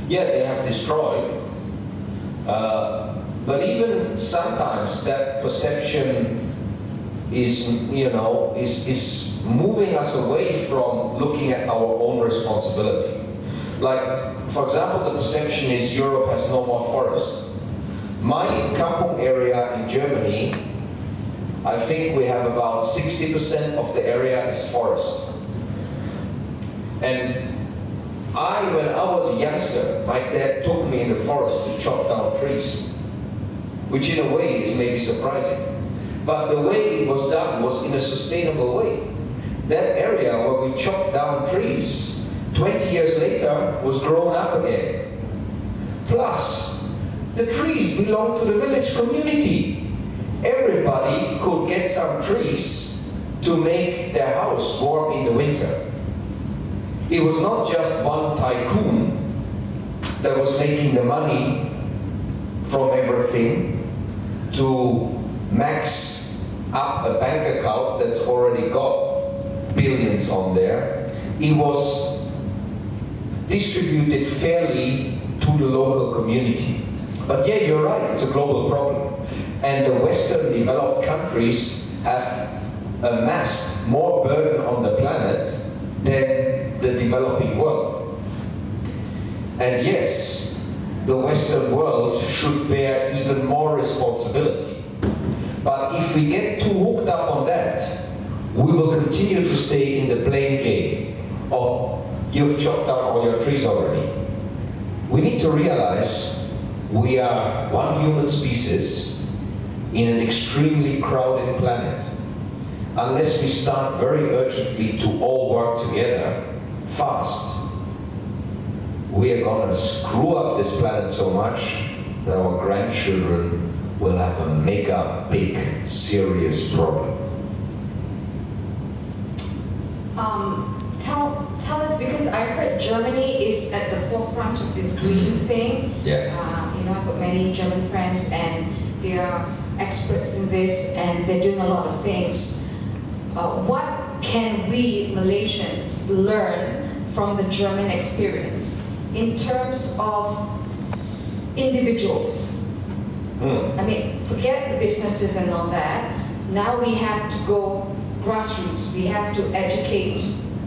yeah, they have destroyed. But even sometimes that perception is, you know, is moving us away from looking at our own responsibility. Like, for example, the perception is Europe has no more forest. My Kampung area in Germany, I think we have about 60% of the area is forest. And when I was a youngster, my dad took me in the forest to chop down trees, which in a way is maybe surprising. But the way it was done was in a sustainable way. That area where we chopped down trees, 20 years later, was grown up again. Plus, the trees belong to the village community. Everybody could get some trees to make their house warm in the winter. It was not just one tycoon that was making the money from everything to max up a bank account that's already got billions on there. It was distributed fairly to the local community. But yeah, you're right, it's a global problem. And the Western developed countries have amassed more burden on the planet than the developing world. And yes, the Western world should bear even more responsibility. But if we get too hooked up on that, we will continue to stay in the blame game. Oh, you've chopped down all your trees already. We need to realize we are one human species in an extremely crowded planet. Unless we start very urgently to all work together, fast, we are going to screw up this planet so much that our grandchildren will have a mega, big, serious problem. Tell us, because I heard Germany is at the forefront of this green thing. Yeah. You know, I've got many German friends and they are experts in this and they're doing a lot of things. What can we Malaysians learn from the German experience in terms of individuals? I mean, forget the businesses and all that. Now we have to go grassroots. We have to educate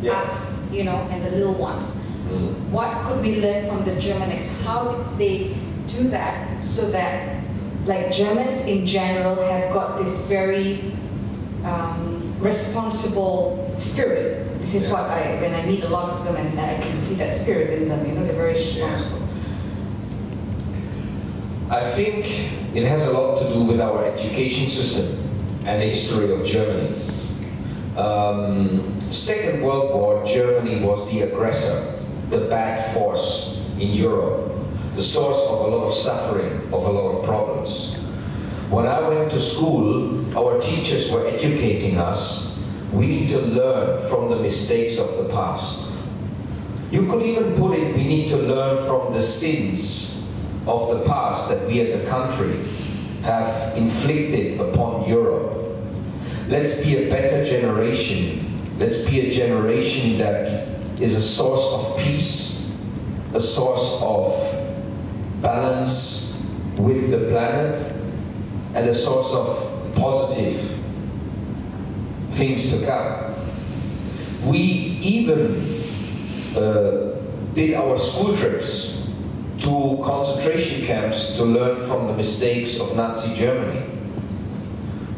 us, you know, and the little ones. What could we learn from the German experience? How did they do that so that, like, Germans in general have got this very responsible spirit. This is what when I meet a lot of them, and I can see that spirit in them, you know, they're very responsible. I think it has a lot to do with our education system and the history of Germany. Second World War, Germany was the aggressor, the bad force in Europe, the source of a lot of suffering, of a lot of problems. When I went to school, our teachers were educating us. We need to learn from the mistakes of the past. You could even put it, we need to learn from the sins of the past that we as a country have inflicted upon Europe. Let's be a better generation. Let's be a generation that is a source of peace, a source of balance with the planet, and a source of positive things to come. We even did our school trips to concentration camps to learn from the mistakes of Nazi Germany.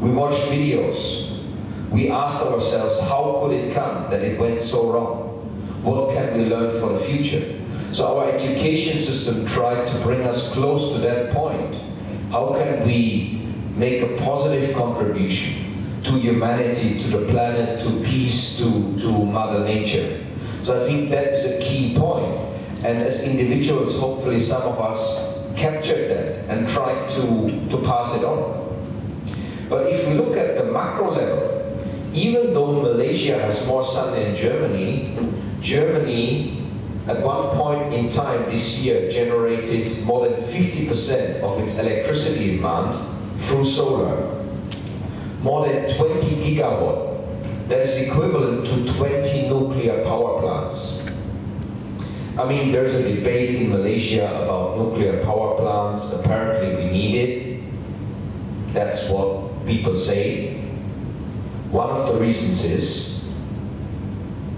We watched videos. We asked ourselves, how could it come that it went so wrong? What can we learn for the future? So our education system tried to bring us close to that point. How can we make a positive contribution to humanity, to the planet, to peace, to Mother Nature? So I think that is a key point. And as individuals, hopefully some of us captured that and tried to pass it on. But if we look at the macro level, even though Malaysia has more sun than Germany, Germany at one point in time this year generated more than 50% of its electricity demand through solar. More than 20 gigawatt. That is equivalent to 20 nuclear power plants. I mean, there's a debate in Malaysia about nuclear power plants. Apparently we need it. That's what people say. One of the reasons is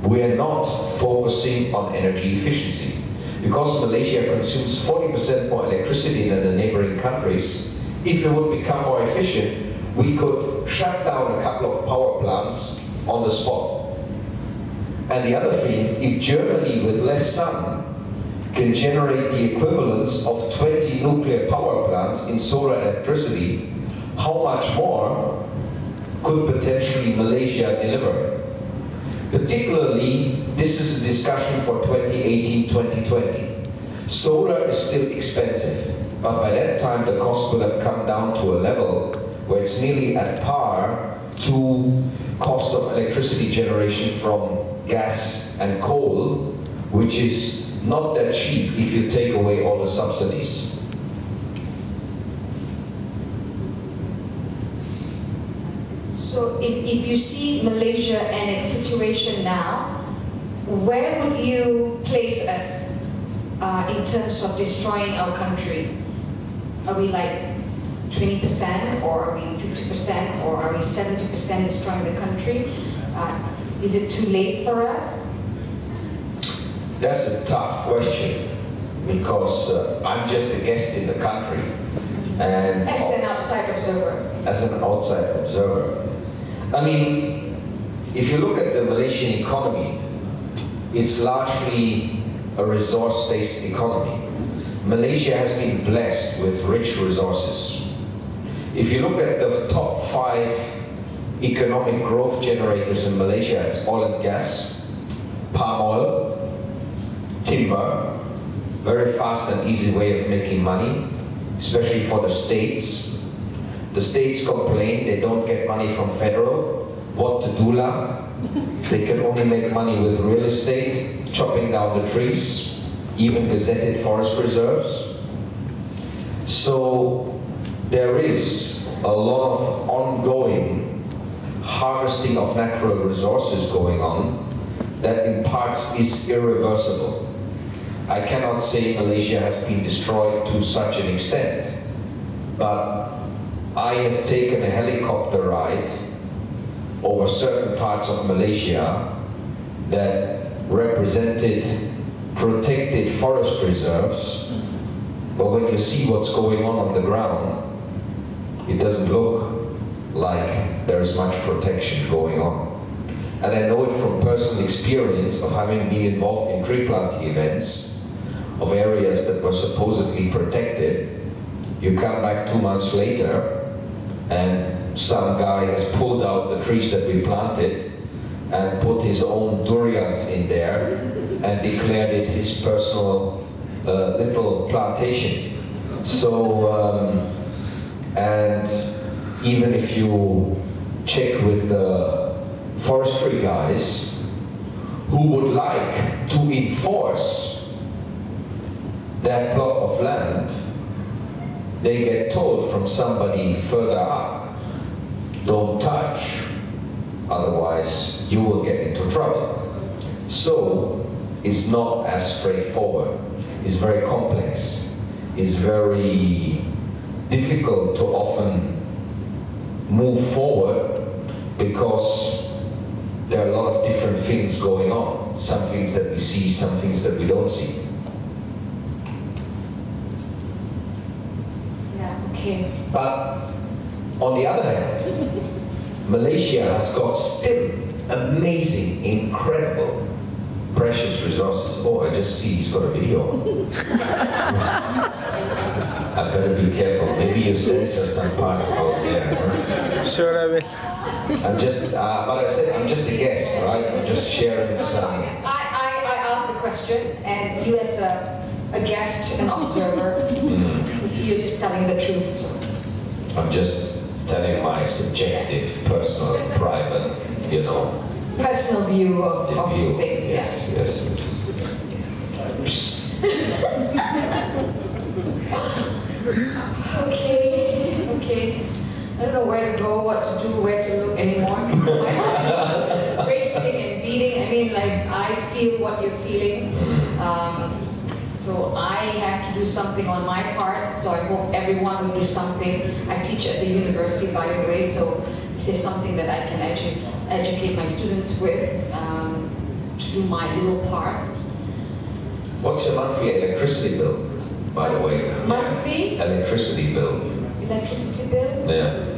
we are not focusing on energy efficiency. Because Malaysia consumes 40% more electricity than the neighboring countries, if we would become more efficient, we could shut down a couple of power plants on the spot. And the other thing, if Germany with less sun can generate the equivalence of 20 nuclear power plants in solar electricity, how much more could potentially Malaysia deliver? Particularly, this is a discussion for 2018-2020. Solar is still expensive, but by that time the cost will have come down to a level where it's nearly at par to cost of electricity generation from gas and coal, which is not that cheap if you take away all the subsidies. So if you see Malaysia and its situation now, where would you place us in terms of destroying our country? Are we like 20%, or are we 50%, or are we 70% destroying the country? Is it too late for us? That's a tough question, because I'm just a guest in the country. And as an outside observer. As an outside observer. I mean, if you look at the Malaysian economy, it's largely a resource-based economy. Malaysia has been blessed with rich resources. If you look at the top 5 economic growth generators in Malaysia, it's oil and gas, palm oil, timber, very fast and easy way of making money, especially for the states. The states complain they don't get money from federal. What to do lah? They can only make money with real estate, chopping down the trees, even gazetted forest reserves. So there is a lot of ongoing harvesting of natural resources going on that in parts is irreversible. I cannot say Malaysia has been destroyed to such an extent, but I have taken a helicopter ride over certain parts of Malaysia that represented protected forest reserves, but when you see what's going on the ground, it doesn't look like there is much protection going on. And I know it from personal experience of having been involved in tree planting events of areas that were supposedly protected. You come back 2 months later and some guy has pulled out the trees that we planted and put his own durians in there and declared it his personal little plantation. So, and even if you check with the forestry guys who would like to enforce that plot of land, they get told from somebody further up, don't touch, otherwise you will get into trouble. So it's not as straightforward. It's very complex. It's very difficult to often move forward because there are a lot of different things going on. Some things that we see, some things that we don't see. Okay. But on the other hand, Malaysia has got still amazing, incredible, precious resources. Oh, I just see he's got a video. I better be careful. Maybe you censor some parts out there. Right? Sure, I will. I'm just, but I said I'm just a guest, right? I'm just sharing some. I asked the question, and you as a guest, an observer, you're just telling the truth. So. I'm just telling my subjective, personal, private, you know. Personal view of things. Yes, yeah. yes. Okay. I don't know where to go, what to do, where to look anymore. My heart is racing and beating. I mean, like, I feel what you're feeling. So I have to do something on my part, so I hope everyone will do something. I teach at the university, by the way, so this is something that I can educate my students with, to do my little part. What's your monthly electricity bill, by the way? Monthly? Electricity bill. Electricity bill? Yeah.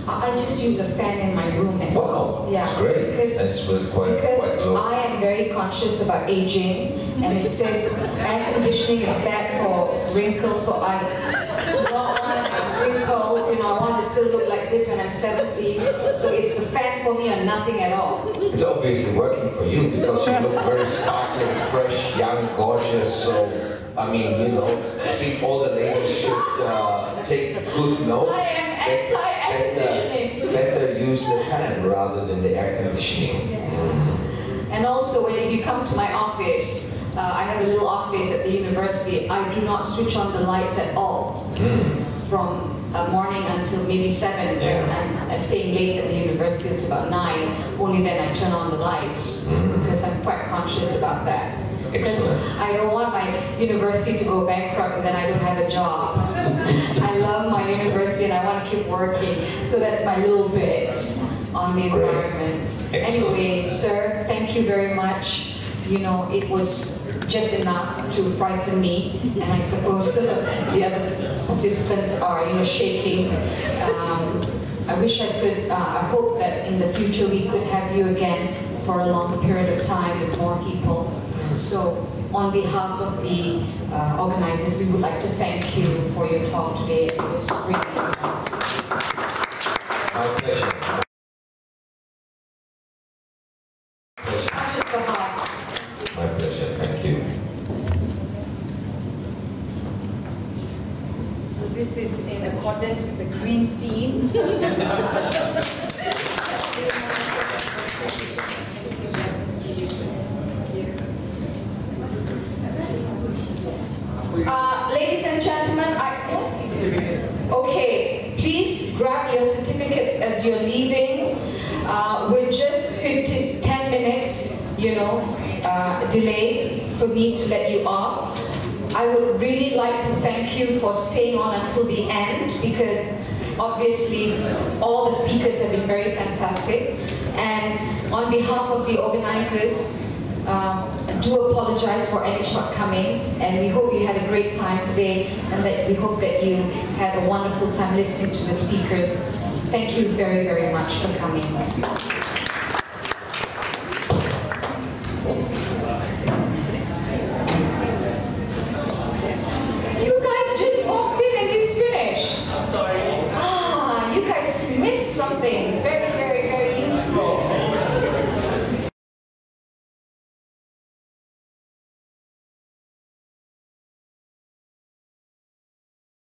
I just use a fan in my room. Wow, yeah, that's great. Because quite low. I am very conscious about aging, and it says air conditioning is bad for wrinkles, so I do not want wrinkles. You know, I want to still look like this when I'm 70. So it's the fan for me or nothing at all. It's obviously working for you because you look very sparkling, fresh, young, gorgeous. So I mean, you know, I think all the ladies should take good note. I am anti-air conditioning. Better use the fan rather than the air conditioning. Yes. And also, if you come to my office, I have a little office at the university. I do not switch on the lights at all from morning until maybe 7. When I'm staying late at the university, it's about 9. Only then I turn on the lights because I'm quite conscious about that. Excellent. I don't want my university to go bankrupt and then I don't have a job. I love my university and I want to keep working. So that's my little bit on the environment. Anyway, sir, thank you very much. You know, it was just enough to frighten me, and I suppose the other participants are, you know, shaking. I wish I could, I hope that in the future we could have you again for a longer period of time with more people. So, on behalf of the organizers, we would like to thank you for your talk today. It was really my pleasure. My pleasure, thank you. So this is in accordance with the green theme. Ladies and gentlemen, okay, please grab your certificates as you're leaving. We're just 10 minutes, you know, delay for me to let you off. I would really like to thank you for staying on until the end, because obviously all the speakers have been very fantastic. And on behalf of the organizers, do apologize for any shortcomings, and we hope you had a great time today, and that we hope that you had a wonderful time listening to the speakers. Thank you very, very much for coming. You guys just walked in and it's finished. I'm sorry. You guys missed something very